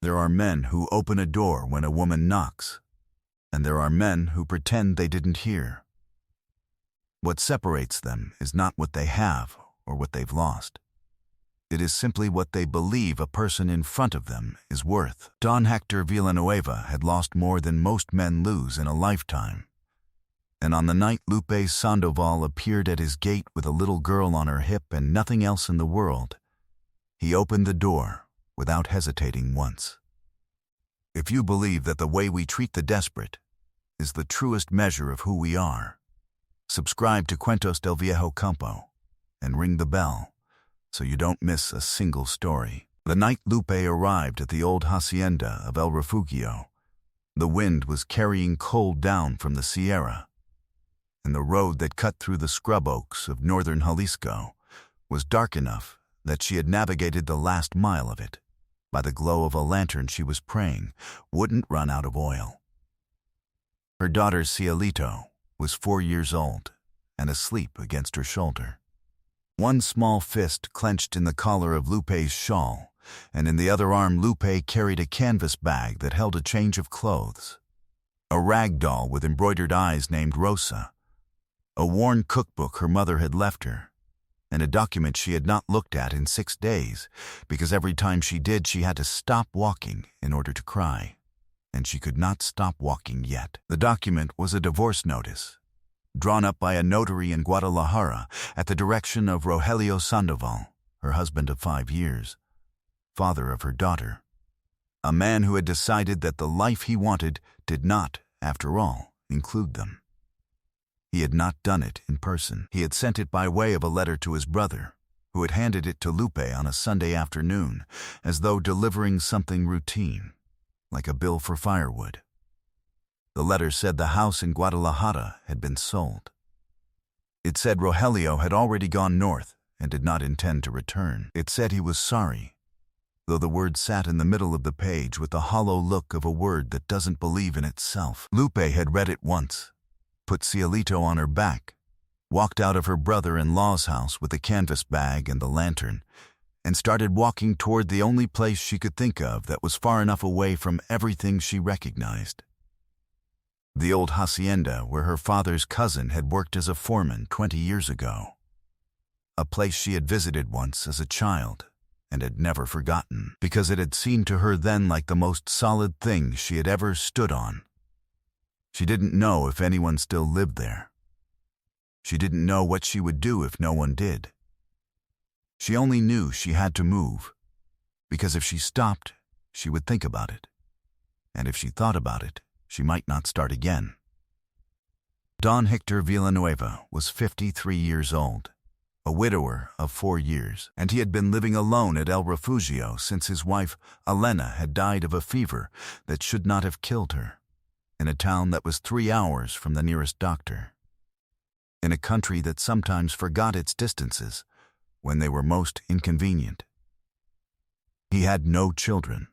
There are men who open a door when a woman knocks, and there are men who pretend they didn't hear. What separates them is not what they have or what they've lost. It is simply what they believe a person in front of them is worth. Don Hector Villanueva had lost more than most men lose in a lifetime. And on the night Lupe Sandoval appeared at his gate with a little girl on her hip and nothing else in the world, he opened the door without hesitating once. If you believe that the way we treat the desperate is the truest measure of who we are, subscribe to Cuentos del Viejo Campo and ring the bell so you don't miss a single story. The night Lupe arrived at the old hacienda of El Refugio, the wind was carrying cold down from the Sierra, and the road that cut through the scrub oaks of northern Jalisco was dark enough that she had navigated the last mile of it by the glow of a lantern she was praying wouldn't run out of oil. Her daughter Cielito was 4 years old and asleep against her shoulder. One small fist clenched in the collar of Lupe's shawl, and in the other arm Lupe carried a canvas bag that held a change of clothes. A rag doll with embroidered eyes named Rosa, a worn cookbook her mother had left her, and a document she had not looked at in 6 days because every time she did she had to stop walking in order to cry, and she could not stop walking yet. The document was a divorce notice, drawn up by a notary in Guadalajara at the direction of Rogelio Sandoval, her husband of 5 years, father of her daughter, a man who had decided that the life he wanted did not, after all, include them. He had not done it in person. He had sent it by way of a letter to his brother, who had handed it to Lupe on a Sunday afternoon, as though delivering something routine, like a bill for firewood. The letter said the house in Guadalajara had been sold. It said Rogelio had already gone north and did not intend to return. It said he was sorry, though the word sat in the middle of the page with the hollow look of a word that doesn't believe in itself. Lupe had read it once, put Cielito on her back, walked out of her brother-in-law's house with the canvas bag and the lantern, and started walking toward the only place she could think of that was far enough away from everything she recognized. The old hacienda where her father's cousin had worked as a foreman 20 years ago. A place she had visited once as a child and had never forgotten, because it had seemed to her then like the most solid thing she had ever stood on. She didn't know if anyone still lived there. She didn't know what she would do if no one did. She only knew she had to move, because if she stopped, she would think about it, and if she thought about it, she might not start again. Don Hector Villanueva was 53 years old, a widower of 4 years, and he had been living alone at El Refugio since his wife, Elena, had died of a fever that should not have killed her, in a town that was 3 hours from the nearest doctor, in a country that sometimes forgot its distances when they were most inconvenient. He had no children.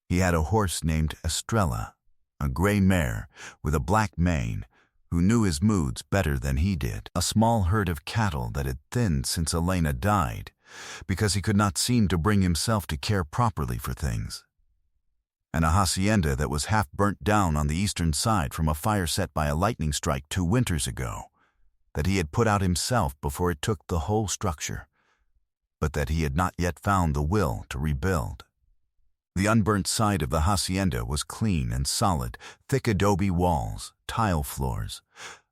He had a horse named Estrella, a gray mare with a black mane, who knew his moods better than he did, a small herd of cattle that had thinned since Elena died, because he could not seem to bring himself to care properly for things, and a hacienda that was half burnt down on the eastern side from a fire set by a lightning strike 2 winters ago, that he had put out himself before it took the whole structure, but that he had not yet found the will to rebuild. The unburnt side of the hacienda was clean and solid, thick adobe walls, tile floors,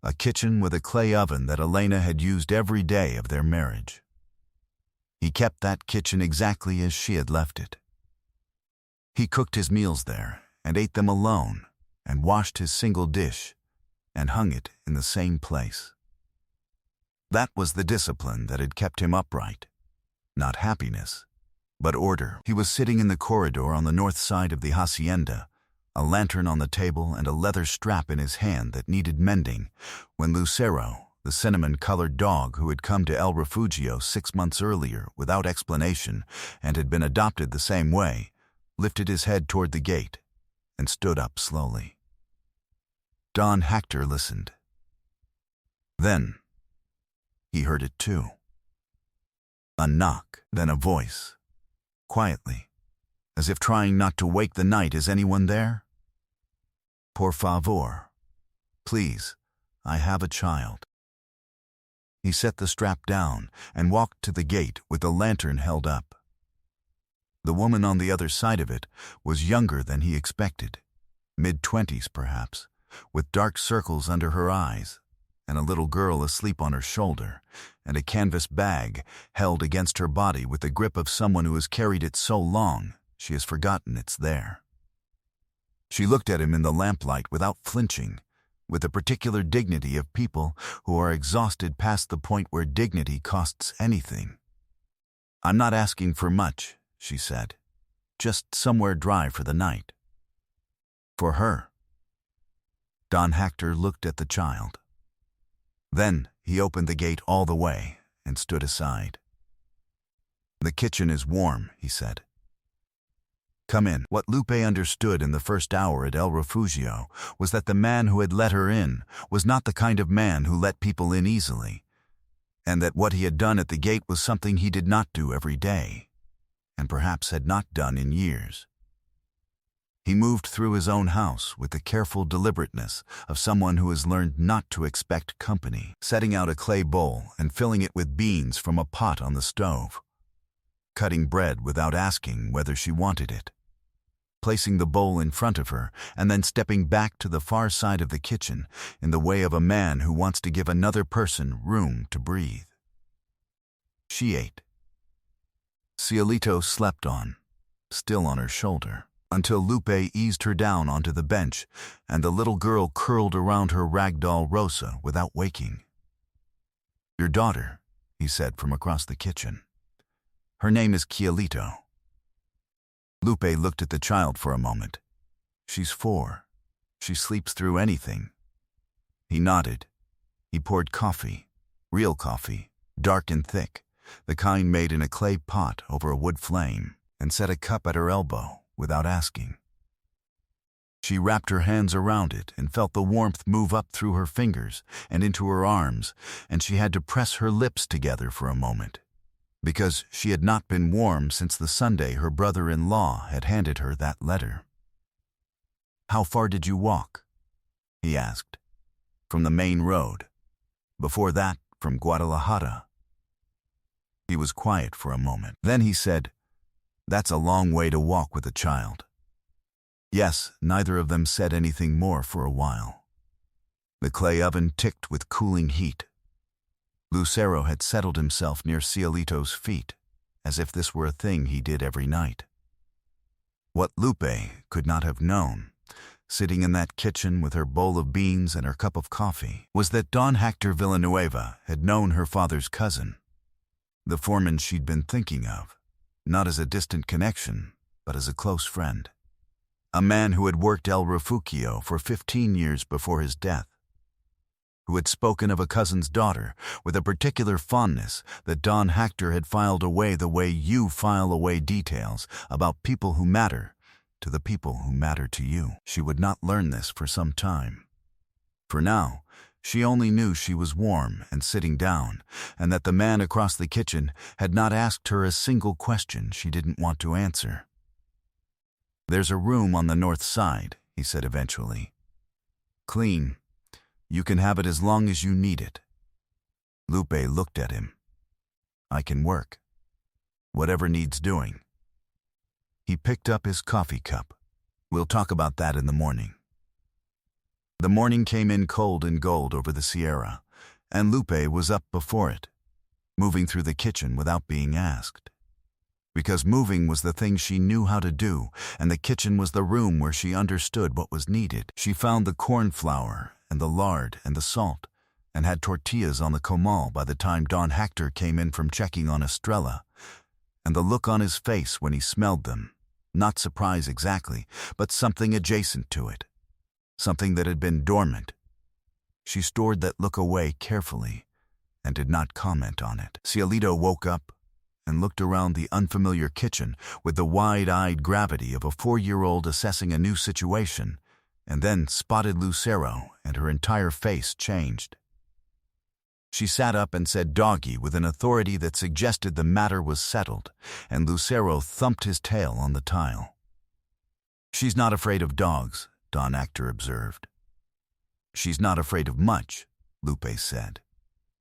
a kitchen with a clay oven that Elena had used every day of their marriage. He kept that kitchen exactly as she had left it. He cooked his meals there and ate them alone and washed his single dish and hung it in the same place. That was the discipline that had kept him upright, not happiness, but order. He was sitting in the corridor on the north side of the hacienda, a lantern on the table and a leather strap in his hand that needed mending, when Lucero, the cinnamon-colored dog who had come to El Refugio 6 months earlier without explanation and had been adopted the same way, lifted his head toward the gate and stood up slowly. Don Hector listened. Then he heard it too. A knock, then a voice, quietly, as if trying not to wake the night. Is anyone there? Por favor. Please, I have a child. He set the strap down and walked to the gate with the lantern held up. The woman on the other side of it was younger than he expected, mid-20s perhaps, with dark circles under her eyes, and a little girl asleep on her shoulder, and a canvas bag held against her body with the grip of someone who has carried it so long she has forgotten it's there. She looked at him in the lamplight without flinching, with the particular dignity of people who are exhausted past the point where dignity costs anything. I'm not asking for much, she said. Just somewhere dry for the night. For her. Don Hector looked at the child. Then he opened the gate all the way and stood aside. The kitchen is warm, he said. Come in. What Lupe understood in the first hour at El Refugio was that the man who had let her in was not the kind of man who let people in easily, and that what he had done at the gate was something he did not do every day, and perhaps had not done in years. He moved through his own house with the careful deliberateness of someone who has learned not to expect company, setting out a clay bowl and filling it with beans from a pot on the stove, cutting bread without asking whether she wanted it, placing the bowl in front of her and then stepping back to the far side of the kitchen in the way of a man who wants to give another person room to breathe. She ate. Cielito slept on, still on her shoulder, until Lupe eased her down onto the bench and the little girl curled around her ragdoll Rosa without waking. Your daughter, he said from across the kitchen. Her name is Cielito. Lupe looked at the child for a moment. She's 4. She sleeps through anything. He nodded. He poured coffee, real coffee, dark and thick, the kind made in a clay pot over a wood flame, and set a cup at her elbow without asking. She wrapped her hands around it and felt the warmth move up through her fingers and into her arms, and she had to press her lips together for a moment, because she had not been warm since the Sunday her brother-in-law had handed her that letter. How far did you walk? He asked. From the main road. Before that, from Guadalajara. He was quiet for a moment. Then he said, That's a long way to walk with a child. Yes, neither of them said anything more for a while. The clay oven ticked with cooling heat. Lucero had settled himself near Cielito's feet, as if this were a thing he did every night. What Lupe could not have known, sitting in that kitchen with her bowl of beans and her cup of coffee, was that Don Hector Villanueva had known her father's cousin, the foreman she'd been thinking of, not as a distant connection, but as a close friend. A man who had worked El Refugio for 15 years before his death, who had spoken of a cousin's daughter with a particular fondness that Don Hector had filed away the way you file away details about people who matter to the people who matter to you. She would not learn this for some time. For now, she only knew she was warm and sitting down, and that the man across the kitchen had not asked her a single question she didn't want to answer. There's a room on the north side, he said eventually. Clean. You can have it as long as you need it. Lupe looked at him. I can work. Whatever needs doing. He picked up his coffee cup. We'll talk about that in the morning. The morning came in cold and gold over the Sierra, and Lupe was up before it, moving through the kitchen without being asked. Because moving was the thing she knew how to do, and the kitchen was the room where she understood what was needed. She found the corn flour and the lard and the salt, and had tortillas on the comal by the time Don Hector came in from checking on Estrella, and the look on his face when he smelled them, not surprise exactly, but something adjacent to it, something that had been dormant. She stored that look away carefully and did not comment on it. Cielito woke up and looked around the unfamiliar kitchen with the wide-eyed gravity of a 4-year-old assessing a new situation, and then spotted Lucero, and her entire face changed. She sat up and said "doggy" with an authority that suggested the matter was settled, and Lucero thumped his tail on the tile. "She's not afraid of dogs," Don Hector observed. "She's not afraid of much," Lupe said.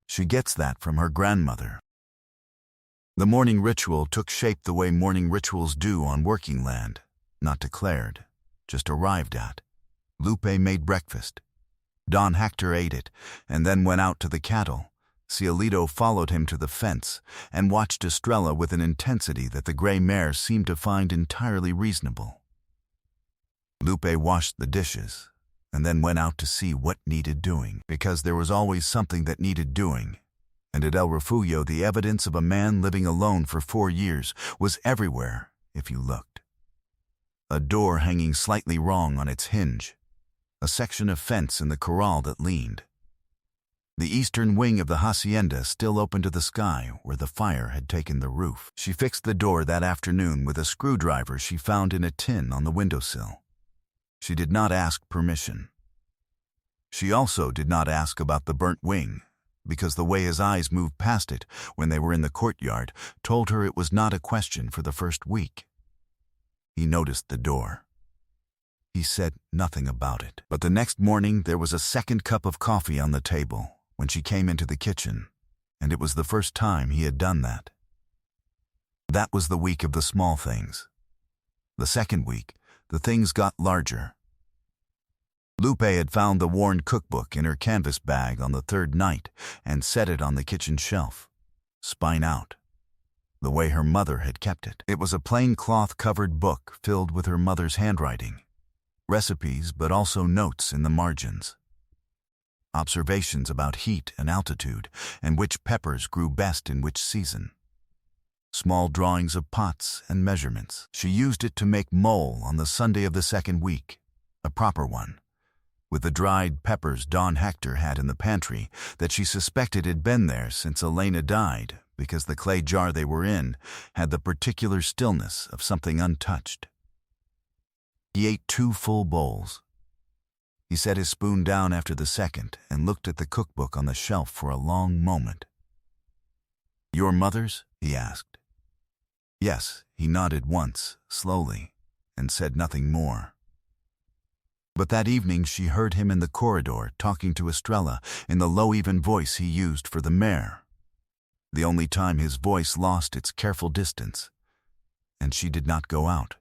"She gets that from her grandmother." The morning ritual took shape the way morning rituals do on working land, not declared, just arrived at. Lupe made breakfast. Don Hector ate it, and then went out to the cattle. Cielito followed him to the fence and watched Estrella with an intensity that the gray mare seemed to find entirely reasonable. Lupe washed the dishes, and then went out to see what needed doing, because there was always something that needed doing. And at El Refugio, the evidence of a man living alone for 4 years was everywhere if you looked. A door hanging slightly wrong on its hinge. A section of fence in the corral that leaned. The eastern wing of the hacienda still open to the sky where the fire had taken the roof. She fixed the door that afternoon with a screwdriver she found in a tin on the windowsill. She did not ask permission. She also did not ask about the burnt wing, because the way his eyes moved past it when they were in the courtyard told her it was not a question for the first week. He noticed the door. He said nothing about it. But the next morning there was a second cup of coffee on the table when she came into the kitchen, and it was the first time he had done that. That was the week of the small things. The second week, the things got larger. Lupe had found the worn cookbook in her canvas bag on the third night and set it on the kitchen shelf, spine out, the way her mother had kept it. It was a plain cloth-covered book filled with her mother's handwriting. Recipes, but also notes in the margins. Observations about heat and altitude, and which peppers grew best in which season. Small drawings of pots and measurements. She used it to make mole on the Sunday of the second week, a proper one, with the dried peppers Don Hector had in the pantry that she suspected had been there since Elena died, because the clay jar they were in had the particular stillness of something untouched. He ate 2 full bowls. He set his spoon down after the second and looked at the cookbook on the shelf for a long moment. "Your mother's?" he asked. Yes, he nodded once, slowly, and said nothing more. But that evening she heard him in the corridor talking to Estrella in the low, even voice he used for the mare. The only time his voice lost its careful distance. And she did not go out,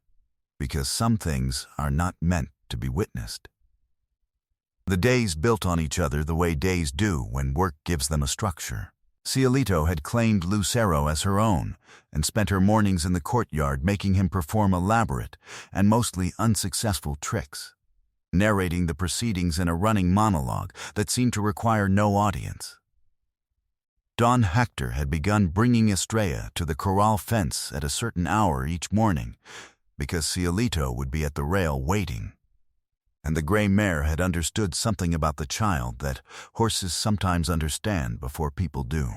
because some things are not meant to be witnessed. The days built on each other the way days do when work gives them a structure. Cielito had claimed Lucero as her own and spent her mornings in the courtyard making him perform elaborate and mostly unsuccessful tricks, narrating the proceedings in a running monologue that seemed to require no audience. Don Hector had begun bringing Estrella to the corral fence at a certain hour each morning because Cielito would be at the rail waiting. And the gray mare had understood something about the child that horses sometimes understand before people do.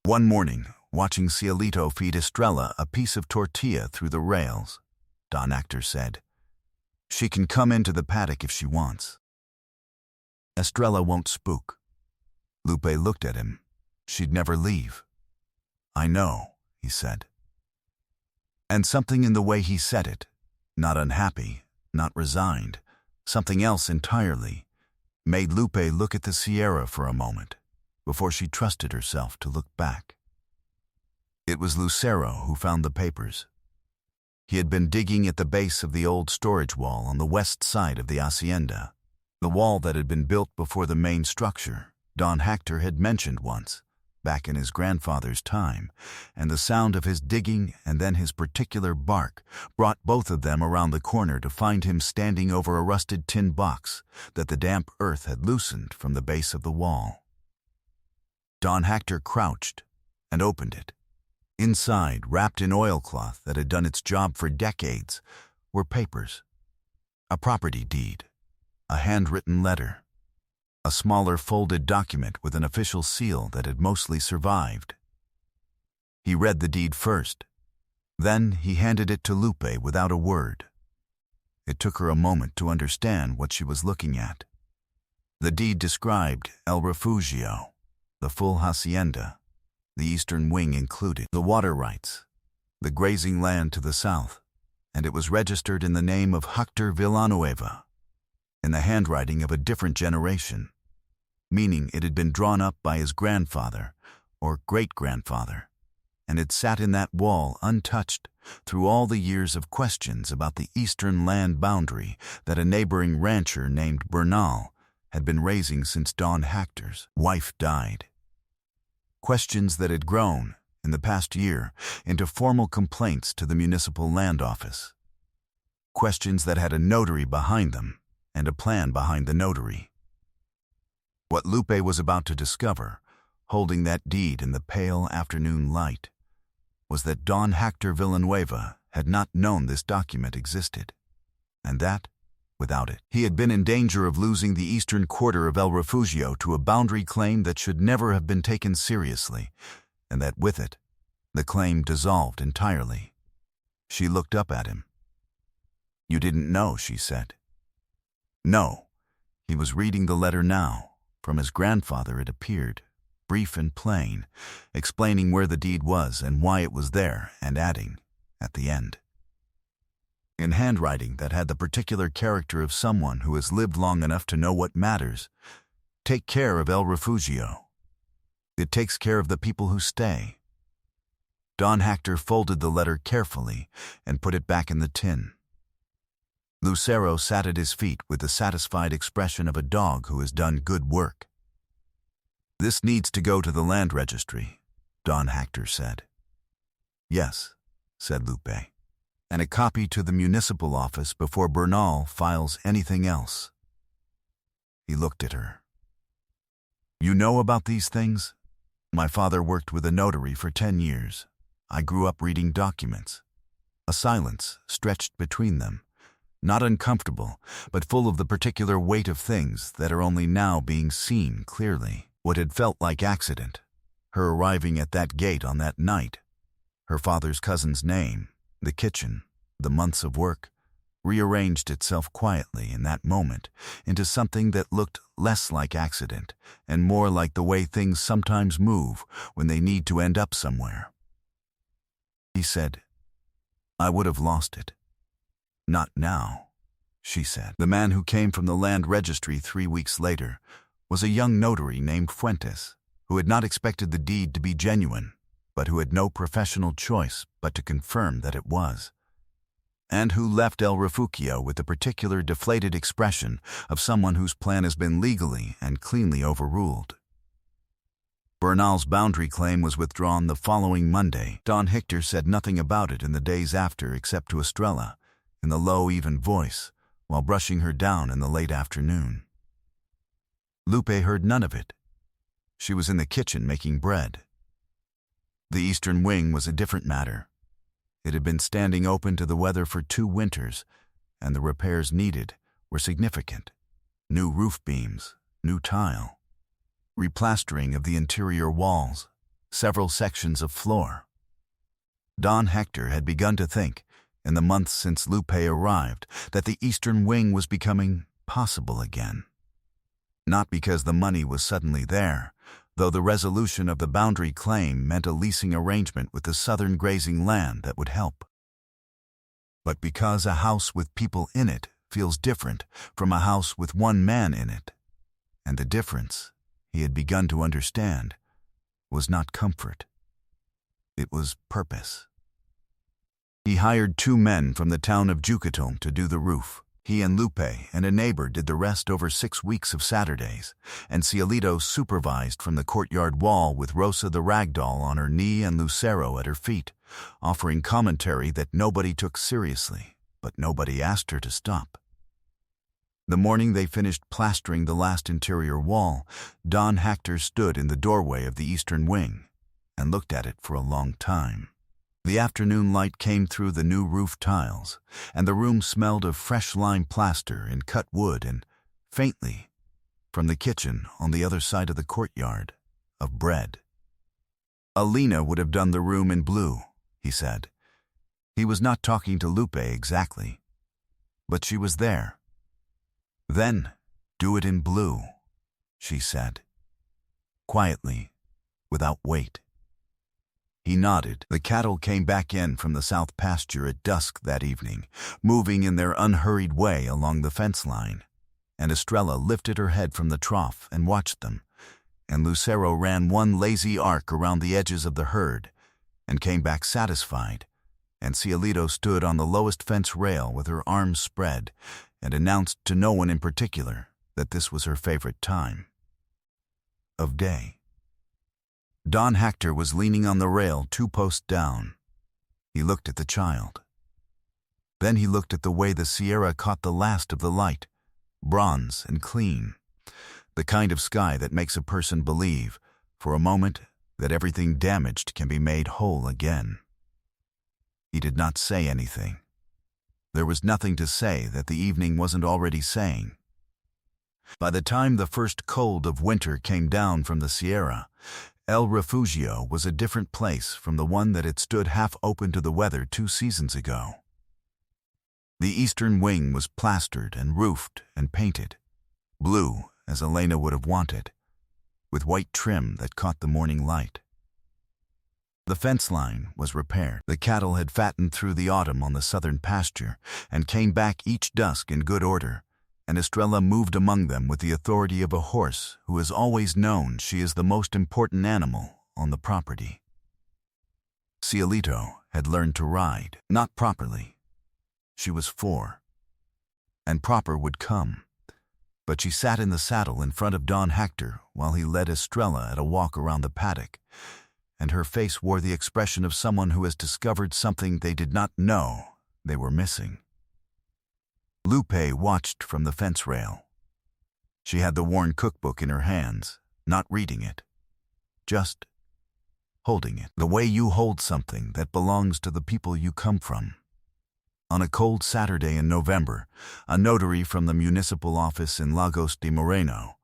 One morning, watching Cielito feed Estrella a piece of tortilla through the rails, Don Hector said, "She can come into the paddock if she wants. Estrella won't spook." Lupe looked at him. "She'd never leave." "I know," he said. And something in the way he said it, not unhappy, not resigned, something else entirely, made Lupe look at the Sierra for a moment before she trusted herself to look back. It was Lucero who found the papers. He had been digging at the base of the old storage wall on the west side of the hacienda, the wall that had been built before the main structure Don Hector had mentioned once, back in his grandfather's time, and the sound of his digging and then his particular bark brought both of them around the corner to find him standing over a rusted tin box that the damp earth had loosened from the base of the wall. Don Hector crouched and opened it. Inside, wrapped in oilcloth that had done its job for decades, were papers. A property deed, a handwritten letter, a smaller folded document with an official seal that had mostly survived. He read the deed first. Then he handed it to Lupe without a word. It took her a moment to understand what she was looking at. The deed described El Refugio, the full hacienda, the eastern wing included, the water rights, the grazing land to the south, and it was registered in the name of Hector Villanueva, in the handwriting of a different generation, meaning it had been drawn up by his grandfather or great-grandfather, and had sat in that wall untouched through all the years of questions about the eastern land boundary that a neighboring rancher named Bernal had been raising since Don Hector's wife died. Questions that had grown, in the past year, into formal complaints to the municipal land office. Questions that had a notary behind them and a plan behind the notary. What Lupe was about to discover, holding that deed in the pale afternoon light, was that Don Hector Villanueva had not known this document existed, and that, without it, he had been in danger of losing the eastern quarter of El Refugio to a boundary claim that should never have been taken seriously, and that with it, the claim dissolved entirely. She looked up at him. "You didn't know," she said. No, he was reading the letter now. From his grandfather it appeared, brief and plain, explaining where the deed was and why it was there, and adding, at the end, in handwriting that had the particular character of someone who has lived long enough to know what matters, "Take care of El Refugio. It takes care of the people who stay." Don Hector folded the letter carefully and put it back in the tin. Lucero sat at his feet with the satisfied expression of a dog who has done good work. "This needs to go to the land registry," Don Hector said. "Yes," said Lupe, "and a copy to the municipal office before Bernal files anything else." He looked at her. "You know about these things? My father worked with a notary for 10 years. I grew up reading documents." A silence stretched between them, not uncomfortable, but full of the particular weight of things that are only now being seen clearly. What had felt like accident, her arriving at that gate on that night, her father's cousin's name, the kitchen, the months of work, rearranged itself quietly in that moment into something that looked less like accident and more like the way things sometimes move when they need to end up somewhere. He said, "I would have lost it." "Not now," she said. The man who came from the land registry 3 weeks later was a young notary named Fuentes, who had not expected the deed to be genuine, but who had no professional choice but to confirm that it was, and who left El Refugio with the particular deflated expression of someone whose plan has been legally and cleanly overruled. Bernal's boundary claim was withdrawn the following Monday. Don Hector said nothing about it in the days after except to Estrella, in the low, even voice, while brushing her down in the late afternoon. Lupe heard none of it. She was in the kitchen making bread. The eastern wing was a different matter. It had been standing open to the weather for 2 winters, and the repairs needed were significant. New roof beams, new tile, replastering of the interior walls, several sections of floor. Don Hector had begun to think, in the months since Lupe arrived, that the eastern wing was becoming possible again. Not because the money was suddenly there, though the resolution of the boundary claim meant a leasing arrangement with the southern grazing land that would help, but because a house with people in it feels different from a house with one man in it, and the difference, he had begun to understand, was not comfort. It was purpose. He hired 2 men from the town of Jucatón to do the roof. He and Lupe and a neighbor did the rest over 6 weeks of Saturdays, and Cielito supervised from the courtyard wall with Rosa the ragdoll on her knee and Lucero at her feet, offering commentary that nobody took seriously, but nobody asked her to stop. The morning they finished plastering the last interior wall, Don Hector stood in the doorway of the eastern wing and looked at it for a long time. The afternoon light came through the new roof tiles, and the room smelled of fresh lime plaster and cut wood and, faintly, from the kitchen on the other side of the courtyard, of bread. Alina would have done the room in blue, he said. He was not talking to Lupe exactly, but she was there. Then, do it in blue, she said. quietly, without weight. He nodded. The cattle came back in from the south pasture at dusk that evening, moving in their unhurried way along the fence line, and Estrella lifted her head from the trough and watched them, and Lucero ran one lazy arc around the edges of the herd and came back satisfied, and Cielito stood on the lowest fence rail with her arms spread and announced to no one in particular that this was her favorite time of day. Don Hector was leaning on the rail 2 posts down. He looked at the child. Then he looked at the way the Sierra caught the last of the light, bronze and clean, the kind of sky that makes a person believe, for a moment, that everything damaged can be made whole again. He did not say anything. There was nothing to say that the evening wasn't already saying. By the time the first cold of winter came down from the Sierra, El Refugio was a different place from the one that had stood half open to the weather 2 seasons ago. The eastern wing was plastered and roofed and painted, blue as Elena would have wanted, with white trim that caught the morning light. The fence line was repaired. The cattle had fattened through the autumn on the southern pasture and came back each dusk in good order, and Estrella moved among them with the authority of a horse who has always known she is the most important animal on the property. Cielito had learned to ride, not properly. She was 4, and proper would come, but she sat in the saddle in front of Don Hector while he led Estrella at a walk around the paddock, and her face wore the expression of someone who has discovered something they did not know they were missing. Lupe watched from the fence rail. She had the worn cookbook in her hands, not reading it, just holding it, the way you hold something that belongs to the people you come from. On a cold Saturday in November, a notary from the municipal office in Lagos de Moreno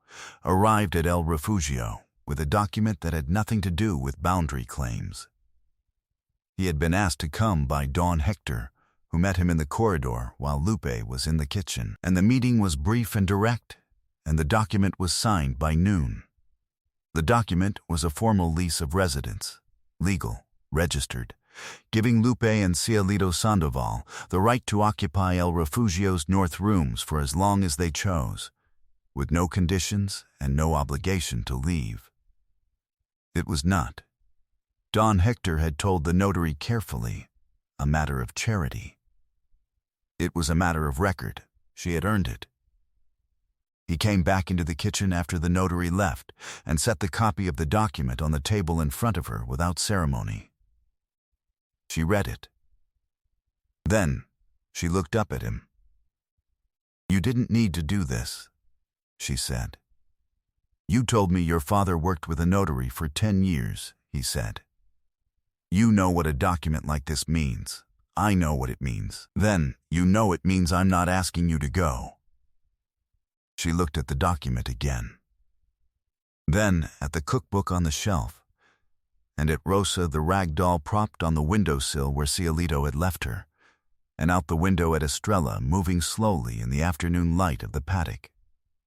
arrived at El Refugio with a document that had nothing to do with boundary claims. He had been asked to come by Don Hector, who met him in the corridor while Lupe was in the kitchen, and the meeting was brief and direct, and the document was signed by noon. The document was a formal lease of residence, legal, registered, giving Lupe and Cielito Sandoval the right to occupy El Refugio's north rooms for as long as they chose, with no conditions and no obligation to leave. It was not, Don Hector had told the notary carefully, a matter of charity. It was a matter of record. She had earned it. He came back into the kitchen after the notary left and set the copy of the document on the table in front of her without ceremony. She read it. Then she looked up at him. "You didn't need to do this," she said. "You told me your father worked with a notary for 10 years, he said. You know what a document like this means. I know what it means. Then, you know it means I'm not asking you to go." She looked at the document again. Then at the cookbook on the shelf, and at Rosa the rag doll propped on the windowsill where Cielito had left her, and out the window at Estrella moving slowly in the afternoon light of the paddock,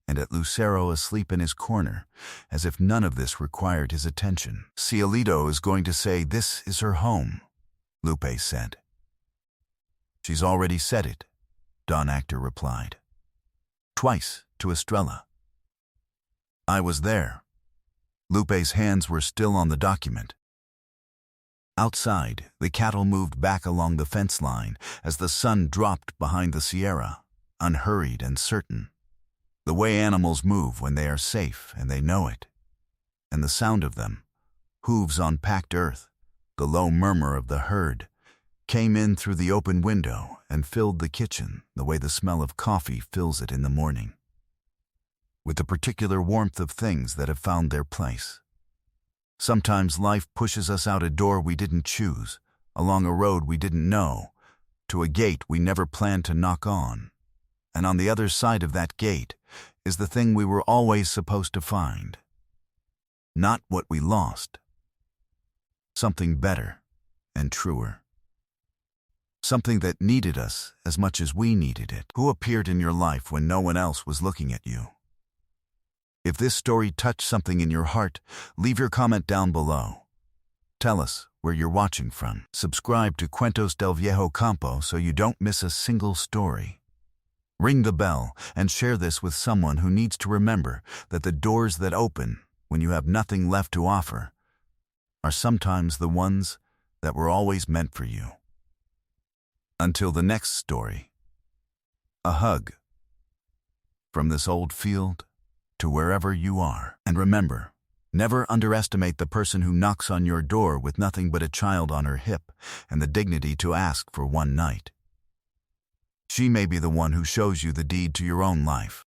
and at Lucero asleep in his corner, as if none of this required his attention. "Cielito is going to say this is her home," Lupe said. "She's already said it," Don Hector replied. "Twice to Estrella." "I was there." Lupe's hands were still on the document. Outside, the cattle moved back along the fence line as the sun dropped behind the Sierra, unhurried and certain. The way animals move when they are safe and they know it. And the sound of them, hooves on packed earth, the low murmur of the herd, came in through the open window and filled the kitchen the way the smell of coffee fills it in the morning, with the particular warmth of things that have found their place. Sometimes life pushes us out a door we didn't choose, along a road we didn't know, to a gate we never planned to knock on. And on the other side of that gate is the thing we were always supposed to find. Not what we lost. Something better and truer. Something that needed us as much as we needed it. Who appeared in your life when no one else was looking at you? If this story touched something in your heart, leave your comment down below. Tell us where you're watching from. Subscribe to Cuentos del Viejo Campo so you don't miss a single story. Ring the bell and share this with someone who needs to remember that the doors that open when you have nothing left to offer are sometimes the ones that were always meant for you. Until the next story, a hug from this old field to wherever you are. And remember, never underestimate the person who knocks on your door with nothing but a child on her hip and the dignity to ask for one night. She may be the one who shows you the deed to your own life.